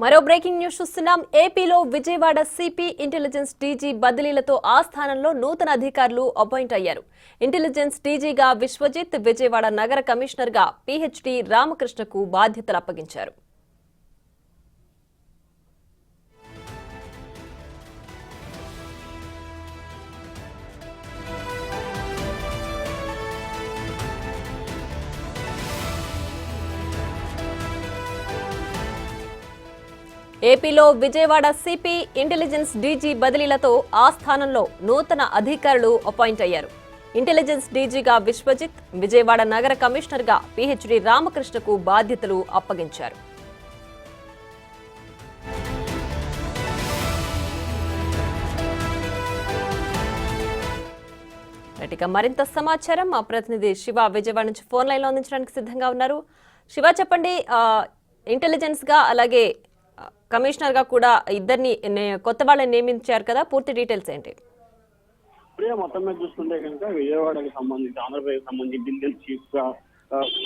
మరో breaking news చూస్తున్నాం. ఏపీలో విజయవాడ సిపి ఇంటెలిజెన్స్ డీజీ బదిలీలతో ఆ స్థానంలో నూతన అధికారులు అపాయింట్ అయ్యారు. ఇంటెలిజెన్స్ డీజీగా విశ్వజిత్, విజయవాడ నగర కమిషనర్గా పీహెచ్డీ రామకృష్ణకు బాధ్యతలు అప్పగించారు. ఏపీలో విజయవాడ సిపి ఇంటెలిజెన్స్ డీజీ బదిలీలతో ఆ స్థానంలో నూతన అధికారులు అపాయింట్ అయ్యారు. ఇంటెలిజెన్స్ డీజీగా విశ్వజిత్, విజయవాడ నగర కమిషనర్గా పీహెచ్డీ రామకృష్ణకు బాధ్యతలు అప్పగించారు. మరింత సమాచారం మా ప్రతినిధి శివ విజయవాడ నుంచి ఫోన్ లైన్ లో అందించడానికి సిద్ధంగా ఉన్నారు. శివ, చెప్పండి, ఇంటెలిజెన్స్ గా అలాగే కమిషనర్ గా కూడా ఇద్దరిని కొత్త వాళ్ళని నియమించారు కదా, పూర్తి డీటెయిల్స్ ఏంటి? మొత్తం మీద చూస్తుంటే కనుక విజయవాడకి సంబంధించి ఆంధ్రప్రదేశ్ సంబంధించి ఇంటెలిజెన్స్ చీఫ్ గా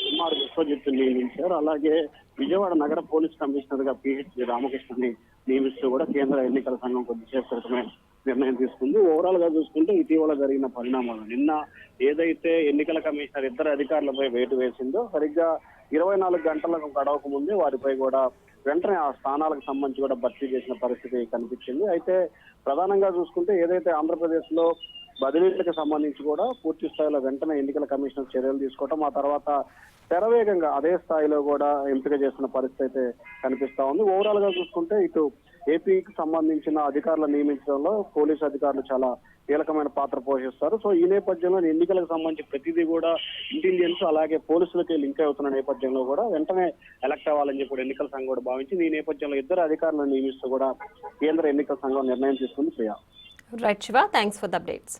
కుమార్ విశ్వజిత్ నియమించారు. అలాగే విజయవాడ నగర పోలీస్ కమిషనర్ గా పీహెచ్డీ రామకృష్ణని నియమిస్తూ కూడా కేంద్ర ఎన్నికల సంఘం కొద్దిసేపు క్రితమే నిర్ణయం తీసుకుంది. ఓవరాల్ గా చూసుకుంటే ఇటీవల జరిగిన పరిణామాలు, నిన్న ఏదైతే ఎన్నికల కమిషనర్ ఇద్దరు అధికారులపై వేటు వేసిందో సరిగ్గా 24 గంటలకు గడవక ముందే వారిపై కూడా వెంటనే ఆ స్థానాలకు సంబంధించి కూడా భర్తీ చేసిన పరిస్థితి కనిపించింది. అయితే ప్రధానంగా చూసుకుంటే ఏదైతే ఆంధ్రప్రదేశ్ లో బదిలీలకు సంబంధించి కూడా పూర్తి స్థాయిలో వెంటనే ఎన్నికల కమిషనర్ చర్యలు తీసుకోవటం, ఆ తర్వాత శరవేగంగా అదే స్థాయిలో కూడా ఎంపిక చేసిన పరిస్థితి అయితే కనిపిస్తా ఉంది. ఓవరాల్ గా చూసుకుంటే ఇటు ఏపీకి సంబంధించిన అధికారులు నియమించడంలో పోలీసు అధికారులు చాలా కీలకమైన పాత్ర పోషిస్తారు. సో ఈ నేపథ్యంలో ఎన్నికలకు సంబంధించి ప్రతిదీ కూడా ఇంటెలిజెన్స్ అలాగే పోలీసులకి లింక్ అవుతున్న నేపథ్యంలో కూడా వెంటనే ఎలక్ట్ అవ్వాలని చెప్పి ఎన్నికల సంఘం కూడా భావించింది. ఈ నేపథ్యంలో ఇద్దరు అధికారులను నియమిస్తూ కూడా కేంద్ర ఎన్నికల సంఘం నిర్ణయం తీసుకుంది. Priya. Right Shiva, thanks for the updates.